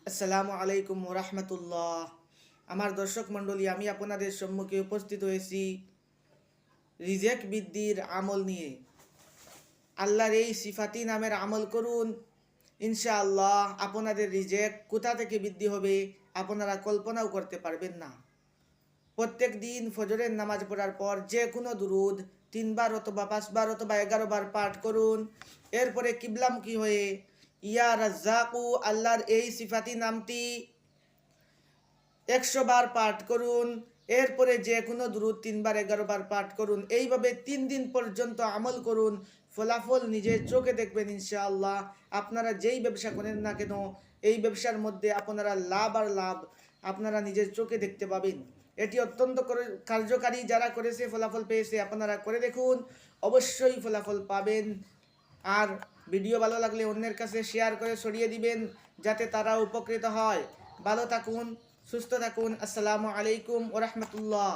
আসসালামু আলাইকুম রাহমাতুল্লাহ। আমার দর্শক মণ্ডলী, আমি আপনাদের সম্মুখে উপস্থিত হয়েছি রিজেক বৃদ্ধির আমল নিয়ে। আল্লাহর এই সিফাতি নামের আমল করুন, ইনশাআল্লাহ আপনাদের রিজেক কোথা থেকে বৃদ্ধি হবে আপনারা কল্পনাও করতে পারবেন না। প্রত্যেক দিন ফজরের নামাজ পড়ার পর যে কোনো দুরুদ 3 বার অথবা 5 বার অথবা 11 বার পাঠ করুন। এরপরে কিবলামুখী হয়ে ইয়া রাজ্জাকু, আল্লাহর এই সিফাতি নামটি 100 বার পাঠ করুন। এরপরে যে কোনো দুরুদ 3 বার 11 বার পাঠ করুন। এইভাবে 3 দিন পর্যন্ত আমল করুন। ফলাফল নিজের চোখে দেখবেন ইনশাআল্লাহ। আপনারা যেই ব্যবসা করেন না কেন, এই ব্যবসার মধ্যে আপনারা লাভ আর লাভ আপনারা নিজের চোখে দেখতে পাবেন। এটি অত্যন্ত কার্যকারী। যারা করেছে ফলাফল পেয়েছে, আপনারা করে দেখুন, অবশ্যই ফলাফল পাবেন। আর ভিডিও ভালো লাগলে অন্যের কাছে শেয়ার করে ছড়িয়ে দিবেন, যাতে তারা উপকৃত হয়। ভালো থাকুন, সুস্থ থাকুন। আসসালামু আলাইকুম ওয়া রাহমাতুল্লাহ।